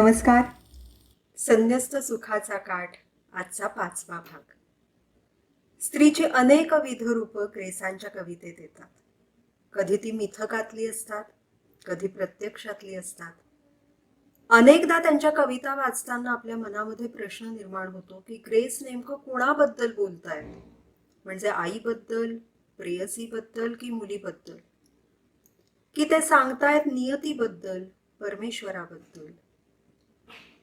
नमस्कार. संन्यस्त सुखाचा काठ आजचा 5वा भाग. स्त्रीची अनेकविध रूपं ग्रेसांच्या कवितेत येतात. कधी ती मिथकातली असतात, कधी प्रत्यक्षातली असतात. अनेकदा त्यांच्या कविता वाचताना आपल्या मनामध्ये प्रश्न निर्माण होतो की ग्रेस नेमकं कुणाबद्दल बोलतायत. म्हणजे आईबद्दल, प्रेयसीबद्दल की मुलीबद्दल, की ते सांगतायत नियतीबद्दल, परमेश्वराबद्दल.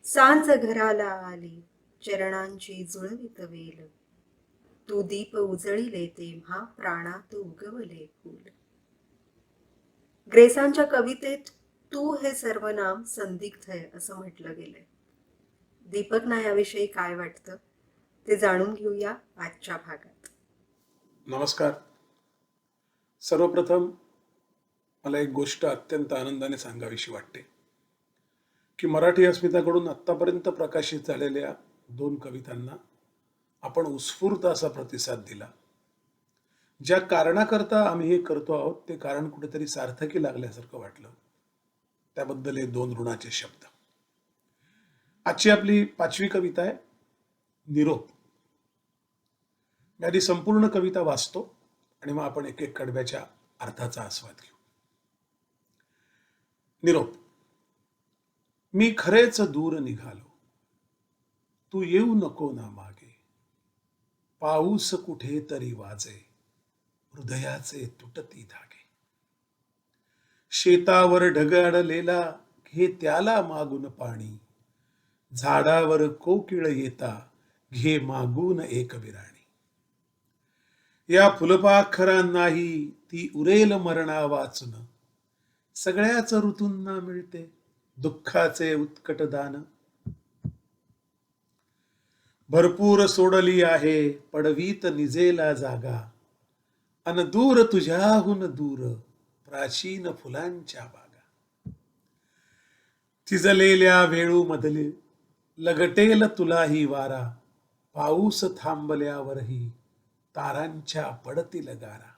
सांज घराला आली, चरणांची जुळवित वेल, तू दीप उजळिले तेव्हा प्राणात उगवले फूल. ग्रेसांच्या कवितेत तू हे सर्वनाम संदिग्ध आहे असं म्हटलं गेलंय. दीपकना याविषयी काय वाटतं ते जाणून घेऊया आजच्या भागात. नमस्कार. सर्वप्रथम मला एक गोष्ट अत्यंत आनंदाने सांगावीशी वाटते की मराठी अस्मिताकडून आत्तापर्यंत प्रकाशित झालेल्या 2 कवितांना आपण उत्स्फूर्त असा प्रतिसाद दिला. ज्या कारणाकरता आम्ही हे करतो आहोत ते कारण कुठेतरी सार्थकी लागल्यासारखं वाटलं. त्याबद्दल हे 2 ऋणाचे शब्द. आजची आपली 5वी कविता आहे निरोप. मी आधी संपूर्ण कविता वाचतो आणि मग आपण एक एक कडव्याच्या अर्थाचा आस्वाद घेऊ. निरोप. मी खरेच दूर निघालो, तू येऊ नको ना मागे. पाऊस कुठे तरी वाजे, हृदयाचे तुटती धागे. शेतावर ढग अडलेला, घे त्याला मागून पाणी. झाडावर कोकिळ येता, घे मागून एक बिराणी. या फुलपाखरांनाही ती उरेल मरणा वाचून. सगळ्याच ऋतूंना मिळते दुःखाचे उत्कट दान. भरपूर सोडली आहे पडवीत निजेला जागा. अन दूर तुझ्याहून दूर प्राचीन फुलांच्या बागा. थिजलेल्या वेळू मधली लगटेल तुलाही वारा. पाऊस थांबल्यावरही तारांच्या पडतील गारा.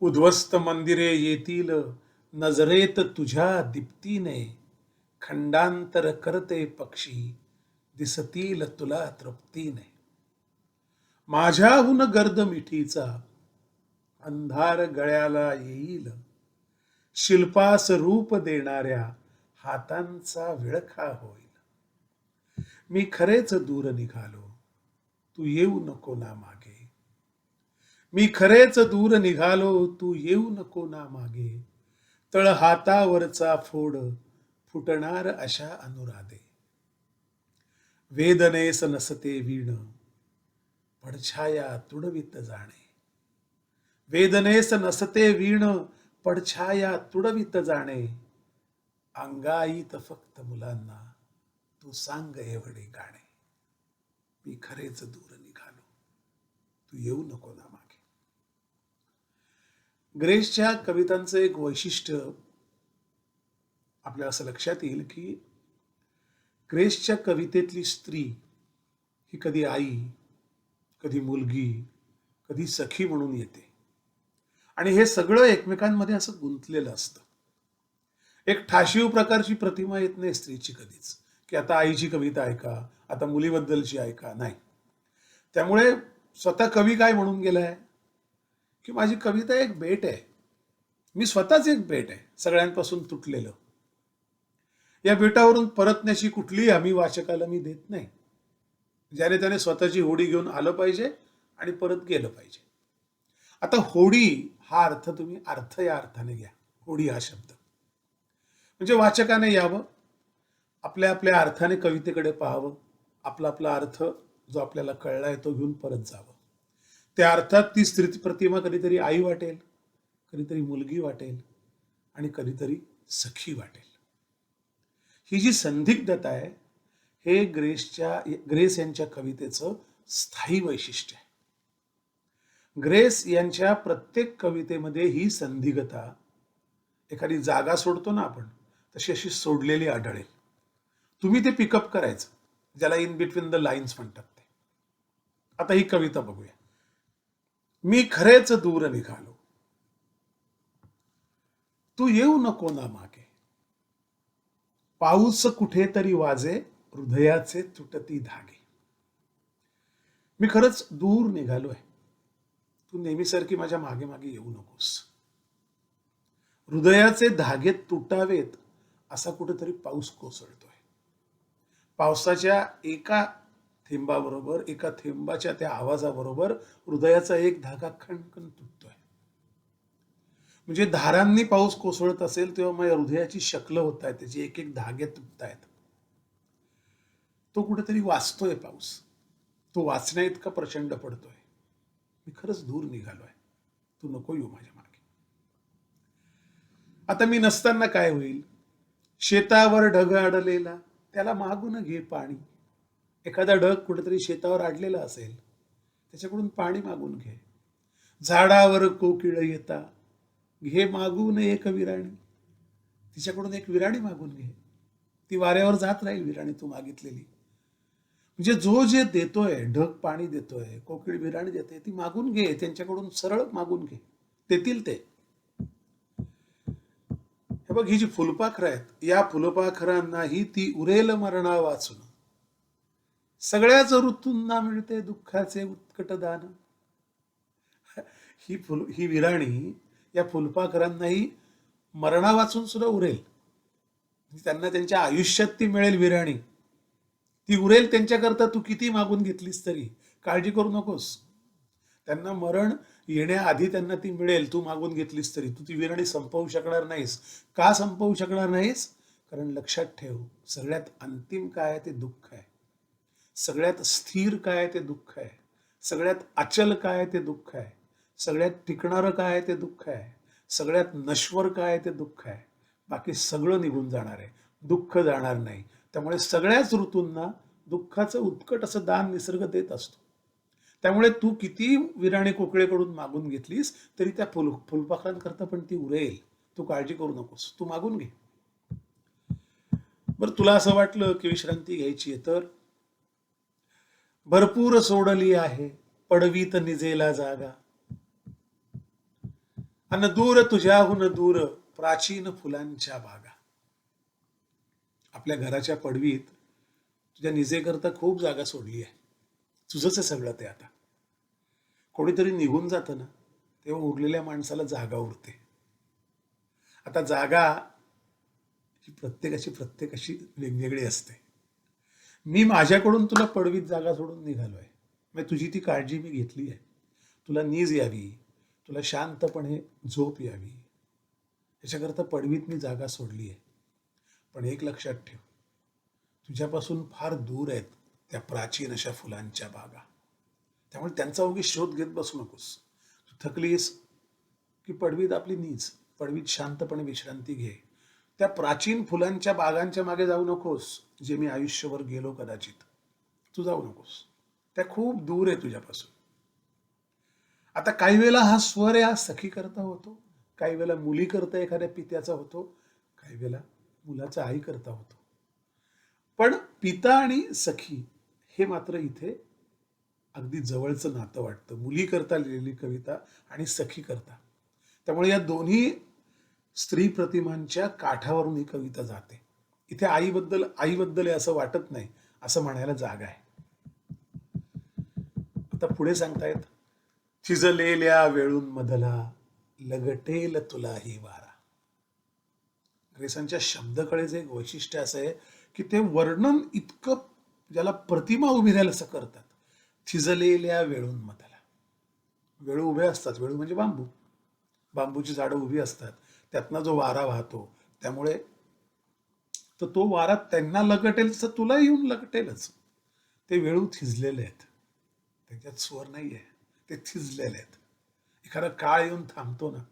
उद्ध्वस्त मंदिरे येतील नजरेत तुझ्या दीप्तीने. खंडांतर करते पक्षी दिसतील तुला तृप्तीने. माझ्याहून गर्द मिठीचा अंधार गळ्याला येईल. शिल्पास रूप देणाऱ्या हातांचा विळखा होईल. मी खरेच दूर निघालो, तू येऊ नको ना मागे. मी खरेच दूर निघालो, तू येऊ नको ना मागे. तळ हातावरचा फोड फुटणार अशा अनुराधे. वेदनेस नसते वीण पडछाया तुडवित जाणे. वेदनेस नसते वीण पडछाया तुडवित जाणे. अंगाईत फक्त मुलांना तू सांग एवढे गाणे. मी खरेच दूर निघालो, तू येऊ नको ना मागे. ग्रेसच्या कवितांचं एक वैशिष्ट्य आपल्या असं लक्षात येईल की ग्रेसच्या कवितेतली स्त्री ही कधी आई, कधी मुलगी, कधी सखी म्हणून येते आणि हे सगळं एकमेकांमध्ये असं गुंतलेलं असतं. एक ठाशीव प्रकारची प्रतिमा येत नाही स्त्रीची कधीच, की आता आईची कविता ऐका, आता मुलीबद्दलची ऐका, नाही. त्यामुळे स्वतः कवी काय म्हणून गेलाय की माझी कविता एक बेट आहे. मी स्वतःच एक बेट आहे, सगळ्यांपासून तुटलेलं. या बेटावरून परतण्याची कुठलीही हमी वाचकाला मी देत नाही. ज्याने त्याने स्वतःची होडी घेऊन आलं पाहिजे आणि परत गेलं पाहिजे. आता होडी हा अर्थ तुम्ही अर्थ या अर्थाने घ्या. होडी हा शब्द म्हणजे वाचकाने यावं, आपल्या आपल्या अर्थाने कवितेकडे पाहावं, आपला आपला अर्थ जो आपल्याला कळलाय तो घेऊन परत जावं. त्या अर्थात ती स्त्री प्रतिमा कधीतरी आई वाटेल, कधीतरी मुलगी वाटेल आणि कधीतरी सखी वाटेल. ही जी संदिग्धता आहे हे ग्रेस यांच्या कवितेचं स्थायी वैशिष्ट्य आहे. ग्रेस यांच्या प्रत्येक कवितेमध्ये ही संदिग्धता, एखादी जागा सोडतो ना आपण तशी अशी सोडलेली आढळेल. तुम्ही ते पिकअप करायचं, ज्याला इन बिटवीन द लाईन्स म्हणतात ते. आता ही कविता बघूया. मी खरेच दूर निघालो, तू येऊ नको ना मागे. पाऊस कुठेतरी वाजे, हृदयाचे तुटती धागे. मी खरंच दूर निघालोय. तू नेहमीसारखी माझ्या मागे मागे येऊ नकोस. हृदयाचे धागे तुटावेत असा कुठेतरी पाऊस कोसळतोय. पावसाच्या एका थेंबाबरोबर, एका थेंबाच्या त्या आवाजाबरोबर हृदयाचा एक धागा खणखण तुटतोय. म्हणजे धारांनी पाऊस कोसळत असेल तेव्हा माझ्या हृदयाची शक्ल होत आहे, त्याचे एक एक धागे तुटतायत. तो कुठेतरी वाचतोय पाऊस. तो वाचण्या इतका प्रचंड पडतोय. मी खरंच दूर निघालोय. तू नको येऊ माझ्या मागे. आता मी नसताना काय होईल? शेतावर ढग अडलेला, त्याला मागून घे पाणी. एखादा ढग कुठेतरी शेतावर अडलेला असेल, त्याच्याकडून पाणी मागून घे. झाडावर कोकिळ येता, घे मागून एक विराणी. तिच्याकडून एक विराणी मागून घे. ती वाऱ्यावर जात राहील विराणी तू मागितलेली. म्हणजे जो जे देतोय, ढग पाणी देतोय, कोकिळ विराणी देते, ती मागून घे. त्यांच्याकडून सरळ मागून घे, देतील ते. हे बघ, ही जी फुलपाखरं आहेत, या फुलपाखरांनाही ती उरेल मरणा वाचून. सगळ्याच ऋतूंना मिळते दुःखाचे उत्कट दान. ही विराणी या फुलपाखरांनाही मरणा वाचून सुद्धा उरेल. त्यांना त्यांच्या आयुष्यात ती मिळेल विराणी. ती उरेल त्यांच्याकरता तू किती मागून घेतलीस तरी. काळजी करू नकोस. त्यांना मरण येण्याआधी त्यांना ती मिळेल, तू मागून घेतलीस तरी. तू ती विराणी संपवू शकणार नाहीस. का संपवू शकणार नाहीस? कारण लक्षात ठेव, सगळ्यात अंतिम काय आहे ते दुःख आहे. सगळ्यात स्थिर काय आहे ते दुःख आहे. सगळ्यात अचल काय आहे ते दुःख आहे. सगळ्यात टिकणारं काय आहे ते दुःख आहे. सगळ्यात नश्वर काय आहे ते दुःख आहे. बाकी सगळं निघून जाणार आहे, दुःख जाणार नाही. त्यामुळे सगळ्याच ऋतूंना दुःखाचं उत्कट असं दान निसर्ग देत असतो. त्यामुळे तू किती विराणी कोकिळेकडून मागून घेतलीस तरी त्या फुलपाखरांकरता पण ती उरेल. तू काळजी करू नकोस, तू मागून घे. बरं, तुला असं वाटलं की विश्रांती घ्यायची आहे तर भरपूर सोडली आहे पडवीत निजेला जागा. अन दूर तुझ्याहून दूर प्राचीन फुलांच्या बागा. आपल्या घराच्या पडवीत तुझ्या निजेकरता खूप जागा सोडली आहे. तुझंच आहे सगळं ते. आता कोणीतरी निघून जातं ना, तेव्हा उरलेल्या माणसाला जागा उरते. आता जागा ही प्रत्येकाची वेगवेगळी असते. मी माझ्याकडून तुला पडवीत जागा सोडून निघालोय. म्हणजे तुझी ती काळजी मी घेतली आहे. तुला नीज यावी, तुला शांतपणे झोप यावी, याच्याकरता पडवीत मी जागा सोडली आहे. पण एक लक्षात ठेव, तुझ्यापासून फार दूर आहेत त्या प्राचीन अशा फुलांच्या बागा. त्यामुळे त्यांचा उगीच शोध घेत बसू नकोस. तू थकलीस की पडवीत आपली नीज, पडवीत शांतपणे विश्रांती घे. त्या प्राचीन फुलांच्या बागांच्या मागे जाऊ नकोस, जे मी आयुष्यभर गेलो कदाचित. तू जाऊ नकोस, त्या खूप दूर आहे तुझ्यापासून. आता काही वेळेला हा स्वर या सखी करता होतो, काही वेळेला मुली करता एखाद्या पित्याचा होतो, काही वेळेला मुलाचा आई करता होतो. पण पिता आणि सखी हे मात्र इथे अगदी जवळचं नातं वाटतं. मुली करता लिहिलेली कविता आणि सखी करता. त्यामुळे या दोन्ही स्त्री प्रतिमांच्या काठावरून ही कविता जाते. इथे आईबद्दल आहे असं वाटत नाही, असं म्हणायला जागा आहे. आता पुढे सांगतायत, थिजलेल्या वेळून मधला लगटेल तुलाही वारा. ग्रेसांच्या शब्दकळेचं एक वैशिष्ट्य असं आहे की ते वर्णन इतकं ज्याला प्रतिमा उभी राहील असं करतात. थिजलेल्या वेळून मधला. वेळू उभे असतात. वेळू म्हणजे बांबू. बांबूची झाडं उभी असतात, त्यातनं जो वारा वाहतो, त्यामुळे तर तो वारा त्यांना लगटेल तसं तुला येऊन लगटेलच. ते वेळू थिजलेले आहेत, त्याच्यात स्वर नाही आहे, ते थिजलेले आहेत. एखादा काळ येऊन थांबतो ना,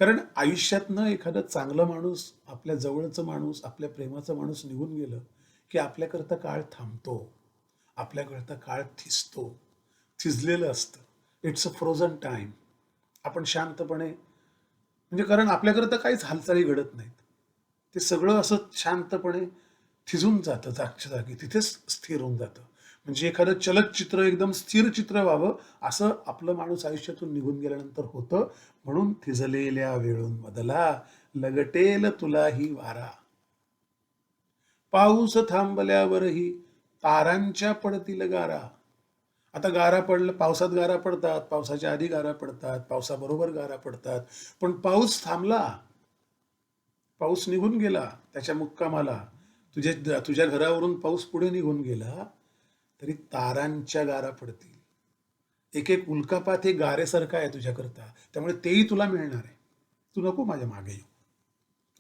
कारण आयुष्यातनं एखादं चांगलं माणूस, आपल्या जवळचं माणूस, आपल्या प्रेमाचा माणूस निघून गेलं की आपल्याकरता काळ थांबतो, आपल्याकरता काळ थिजतो. थिजलेलं असतं. It's a frozen time. आपण शांतपणे, म्हणजे कारण आपल्याकरता काहीच हालचाली घडत नाहीत. ते सगळं असं शांतपणे थिजून जातं जागच्या जागी, तिथेच स्थिर होऊन जातं. म्हणजे एखादं चलचित्र एकदम स्थिर चित्र व्हावं असं आपलं माणूस आयुष्यातून निघून गेल्यानंतर होतं. म्हणून थिजलेल्या वेळून मधला लगटेल तुलाही वारा. पाऊस थांबल्यावरही तारांच्या पडतील गारा. आता गारा पडलं, पावसात गारा पडतात, पावसाच्या आधी गारा पडतात, पावसाबरोबर गारा पडतात. पण पाऊस थांबला, पाऊस निघून गेला त्याच्या मुक्कामाला, तुझ्या तुझ्या घरावरून पाऊस पुढे निघून गेला, तरी तारांच्या गारा पडतील. एक एक उल्कापात हे गारेसारखा आहे तुझ्याकरता, त्यामुळे तेही तुला मिळणार आहे. तू नको माझ्या मागे येऊ.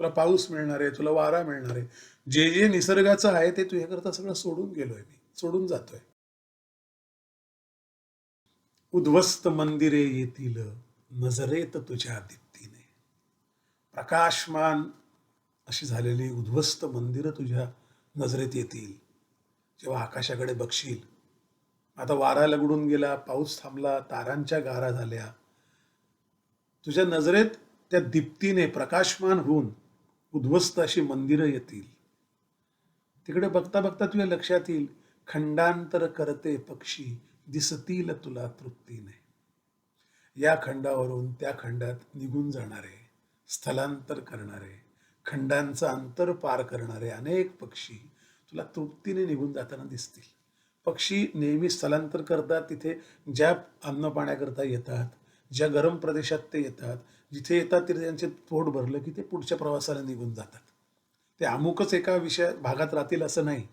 तुला पाऊस मिळणार आहे, तुला वारा मिळणार आहे. जे जे निसर्गाचं आहे ते तुझ्याकरता सगळं सोडून गेलोय मी, सोडून जातोय. उद्ध्वस्त मंदिरे येतील नजरेत तुझ्या दीप्तीने. प्रकाशमान अशी झालेली उद्ध्वस्त मंदिरं तुझ्या नजरेत येतील जेव्हा आकाशाकडे बघशील. आता वारा लगडून गेला, पाऊस थांबला, तारांच्या गारा झाल्या. तुझ्या नजरेत त्या दीप्तीने प्रकाशमान होऊन उद्ध्वस्त अशी मंदिरं येतील. तिकडे बघता बघता तुझ्या लक्षात येईल, खंडांतर करते पक्षी दिसतील तुला तृप्तीने. या खंडावरून त्या खंडात निघून जाणारे, स्थलांतर करणारे, खंडांचं अंतर पार करणारे अनेक पक्षी तुला तृप्तीने निघून जाताना दिसतील. पक्षी नेहमी स्थलांतर करतात तिथे ज्या अन्न पाण्याकरता येतात, ज्या गरम प्रदेशात ते येतात, जिथे येतात तिथे त्यांचे पोट भरलं की ते पुढच्या प्रवासाला निघून जातात. ते अमुकच एका भागात राहतील असं नाही.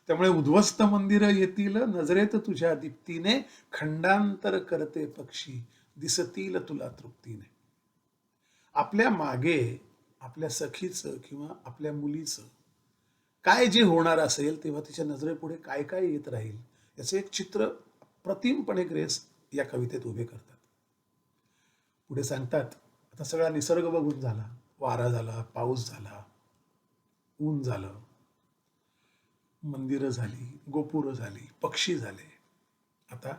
त्यामुळे उद्ध्वस्त मंदिरं येतील नजरेत तुझ्या दीप्तीने, खंडांतर करते पक्षी दिसतील तुला तृप्तीने. आपल्या मागे आपल्या सखीचं किंवा आपल्या मुलीचं काय जे होणार असेल तेव्हा तिच्या नजरेपुढे काय काय येत राहील याचं एक चित्र प्रतिमपणे ग्रेस या कवितेत उभे करतात. पुढे सांगतात, आता सगळा निसर्ग बघून झाला, वारा झाला, पाऊस झाला, ऊन झालं, मंदिरं झाली, गोपुरं झाली, पक्षी झाले. आता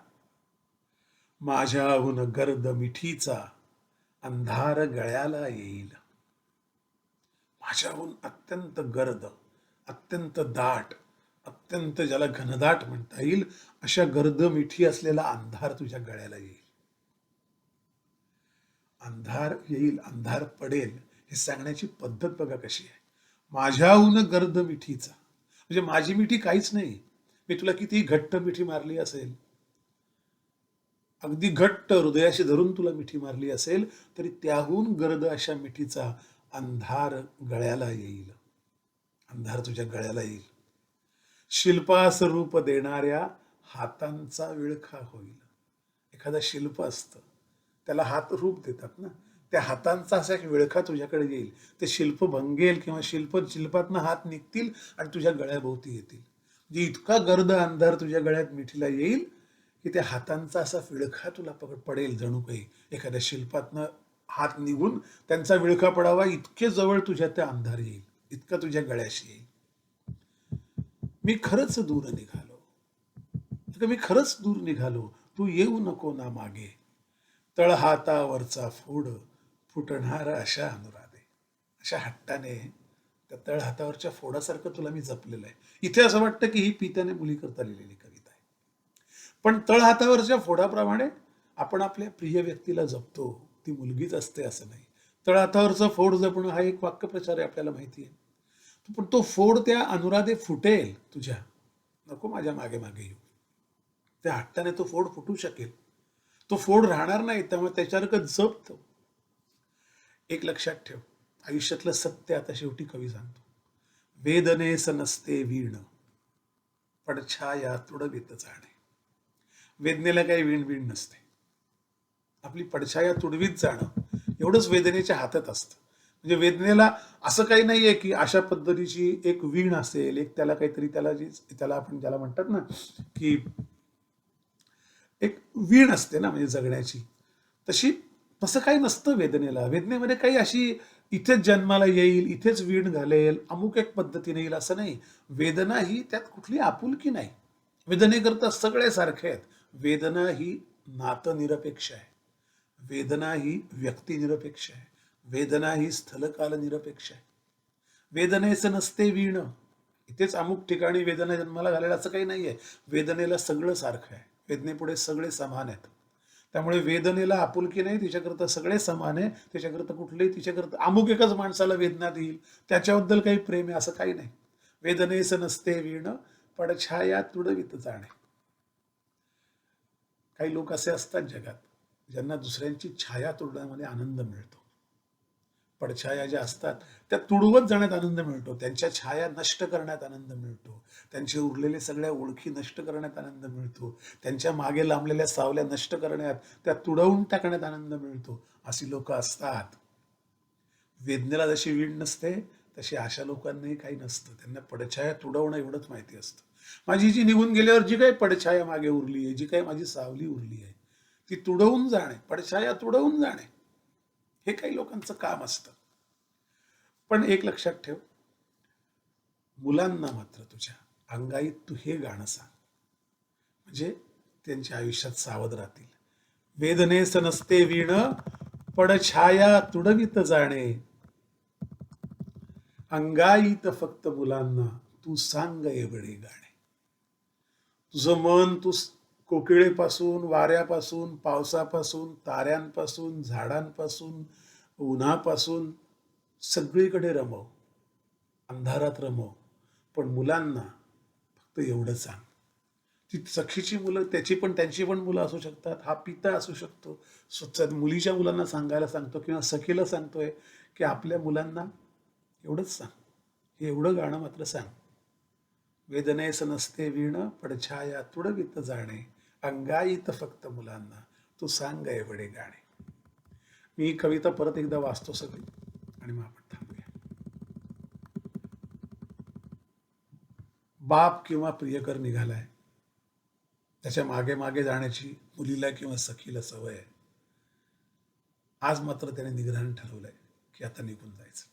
माझ्याहून गर्द मिठीचा अंधार गळ्याला येईल. माझ्याहून अत्यंत गर्द, अत्यंत दाट, अत्यंत ज्याला घनदाट म्हणता येईल अशा गर्द मिठी असलेला अंधार तुझ्या गळ्याला येईल. अंधार येईल, अंधार पडेल हे सांगण्याची पद्धत बघा कशी आहे. माझ्याहून गर्द मिठीचा म्हणजे माझी मिठी काहीच नाही. मी तुला किती घट्ट मिठी मारली असेल, अगदी घट्ट हृदयाशी धरून तुला मिठी मारली असेल, तरी त्याहून गर्द अशा मिठीचा अंधार गळ्याला येईल. अंधार तुझ्या गळ्याला येईल. शिल्पास रूप देणाऱ्या हातांचा विळखा होईल. एखादा शिल्प असतं, त्याला हात रूप देतात ना, त्या हातांचा असा एक विळखा तुझ्याकडे येईल. ते शिल्प भंगेल किंवा शिल्पातनं हात निघतील आणि तुझ्या गळ्याभोवती येतील. म्हणजे इतका गर्द अंधार तुझ्या गळ्यात मिठीला येईल की त्या हातांचा असा विळखा तुला पडेल, जणू काही एखाद्या शिल्पातनं हात निघून त्यांचा विळखा पडावा इतके जवळ तुझ्या त्या अंधार येईल, इतका तुझ्या गळ्याशी येईल. मी खरंच दूर निघालो, मी खरंच दूर निघालो, तू येऊ नको ना मागे. तळहातावरचा फोड फुटणार अशा अनुराधे. अशा हट्टाने त्या तळहातावरच्या फोडासारखं तुला मी जपलेलं आहे. इथे असं वाटतं की ही पित्याने मुलीकरता लिहिलेली कविता आहे. पण तळहातावरच्या फोडाप्रमाणे आपण आपल्या प्रिय व्यक्तीला जपतो, ती मुलगीच असते असं नाही. तळहातावरचा फोड जपणं हा एक वाक्यप्रचार आहे, आपल्याला माहिती आहे. पण तो फोड त्या अनुराधे फुटेल तुझ्या, नको माझ्या मागे मागे येऊ. त्या हट्टाने तो फोड फुटू शकेल, तो फोड राहणार नाही. त्यामुळे त्याच्यावर जपतो. एक लक्षात ठेव, आयुष्यातलं सत्य आता शेवटी कवी सांगतो. वेदनेस नसते वीण पडछाया तुडवीत जाणे. वेदनेला काही वीण नसते. आपली पडछाया तुडवीत जाणं एवढंच वेदनेच्या हातात असतं. म्हणजे वेदनेला असं काही नाहीये की अशा पद्धतीची एक वीण असेल, एक त्याला काहीतरी त्याला आपण ज्याला म्हणतात ना की एक वीण असते ना म्हणजे जगण्याची, तसं काही नसतं वेदनेला. वेदनेमध्ये काही अशी इथेच जन्माला येईल, इथेच वीण घालेल, अमुक एक पद्धतीने येईल असं नाही. वेदना ही त्यात कुठली आपुलकी नाही. वेदनेकरता सगळे सारखे आहेत. वेदना ही नातनिरपेक्ष आहे, वेदना ही व्यक्तिनिरपेक्ष आहे, वेदना ही स्थलकाल निरपेक्ष आहे. वेदनेचं नसते वीण, इथेच अमुक ठिकाणी वेदना जन्माला घालेल असं काही नाहीये. वेदनेला सगळं सारखं आहे, वेदनेपुढे सगळे समान आहेत. त्यामुळे वेदनेला आपुलकी नाही, तिच्याकरता सगळे समान आहे. तिच्याकरता अमुक एकच माणसाला वेदना देईल त्याच्याबद्दल काही प्रेम आहे असं काही नाही. वेदनेस नसते वीण पडछाया तुडवित जाणे. काही लोक असे असतात जगात ज्यांना दुसऱ्यांची छाया तुडण्यामध्ये आनंद मिळतो. पडछाया ज्या असतात त्या तुडवत जाण्यात आनंद मिळतो, त्यांच्या छाया नष्ट करण्यात आनंद मिळतो, त्यांचे उरलेले सगळ्या ओळखी नष्ट करण्यात आनंद मिळतो, त्यांच्या मागे लांबलेल्या सावल्या नष्ट करण्यात, त्या तुडवून टाकण्यात आनंद मिळतो. अशी लोक असतात. वेदनेला जशी वीण नसते तशी अशा लोकांनाही काही नसतं. त्यांना पडछाया तुडवणं एवढंच माहिती असतं. माझी जी निघून गेल्यावर जी काही पडछाया मागे उरली आहे, जी काही माझी सावली उरली आहे, ती तुडवून जाणे, पडछाया तुडवून जाणे, हे काही लोकांचं काम असतं. पण एक लक्षात ठेव, मुलांना मात्र तुझ्या अंगाईत तू हे गाणं सांग, म्हणजे त्यांच्या आयुष्यात सावध राहतील. वेदनेस नसते वीण पडछाया तुडवित जाणे, अंगाईत फक्त मुलांना तू सांग एवढे गाणे. तुझं मन तू कोकिळेपासून, वाऱ्यापासून, पावसापासून, ताऱ्यांपासून, झाडांपासून, उन्हापासून सगळीकडे रमव, अंधारात रमव, पण मुलांना फक्त एवढं सांग. ती सखीची मुलं त्यांची पण मुलं असू शकतात, हा पिता असू शकतो. स्वतः मुलीच्या मुलांना सांगायला सांगतो किंवा सखीला सांगतोय की आपल्या मुलांना एवढंच सांग, हे एवढं गाणं मात्र सांग. वेदनेस नसते वीण पडछाया तुडवित जाणे, अंगाईत फक्त मुलांना तू सांग एवढे गाणे. मी कविता परत एकदा वाचतो सगळी आणि मग आपण थांबूया. बाप किंवा प्रियकर निघालाय, त्याच्या मागे मागे जाण्याची मुलीला किंवा सखीला सवय आहे. आज मात्र त्याने निग्रहाने ठरवलंय की आता निघून जायचं,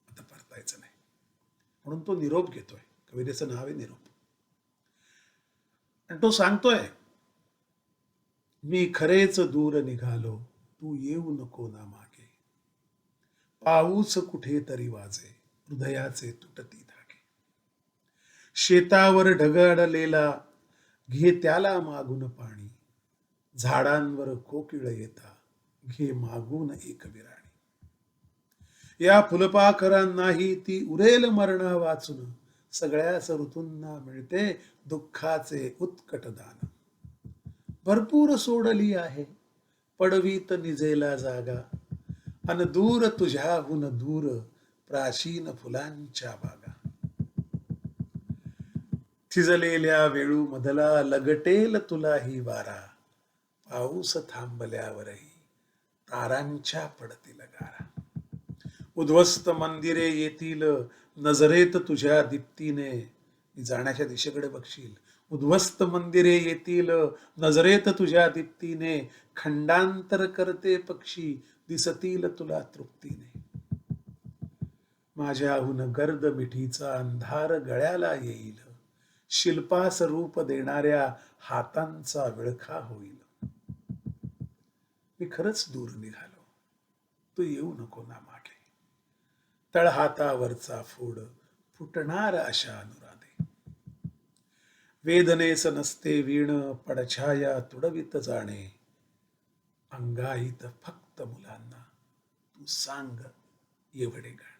आता परतायचं नाही. म्हणून तो निरोप घेतोय. कवितेचं नाव आहे निरोप. आणि तो सांगतोय, मी खरेच दूर निघालो, तू येऊ नको ना मागे. पाऊस कुठेतरी वाजे, हृदयाचे तुटती धागे. शेतावर ढगळलेला घे त्याला मागून पाणी, झाडांवर कोकिळ येता घे मागून एक विराणी. या फुलपाखरांनाही ती उरेल मरण वाचून, सगळ्याच ऋतूंना मिळते दुःखाचे उत्कट दान. भरपूर सोडली आहे पडवीत निजेला जागा, अन दूर तुझ्याहून दूर प्राचीन फुलांच्या बागा. थिजलेल्या वेळू मधला लगटेल तुलाही वारा, पाऊस थांबल्यावरही तारांच्या पडतील गारा. उद्ध्वस्त मंदिरे येतील नजरेत तुझ्या दीप्तीने, मी जाण्याच्या दिशेकडे बघशील. उद्ध्वस्त मंदिरे येतील नजरेत तुझ्या दीप्तीने, खंडांतर करते पक्षी दिसतील तुला तृप्तीने. माझ्याहून गर्द मिठीचा अंधार गळ्याला येईल, शिल्पास रूप देणाऱ्या हातांचा विळखा होईल. मी खरंच दूर निघालो, तू येऊ नको ना मागे. तळहातावरचा फोड फुटणार अशा अनुराधे. वेदनेस नसते वीण पडछाया तुडवित जाणे, अंगाईत फक्त मुलांना तू सांग एवढे गाणे.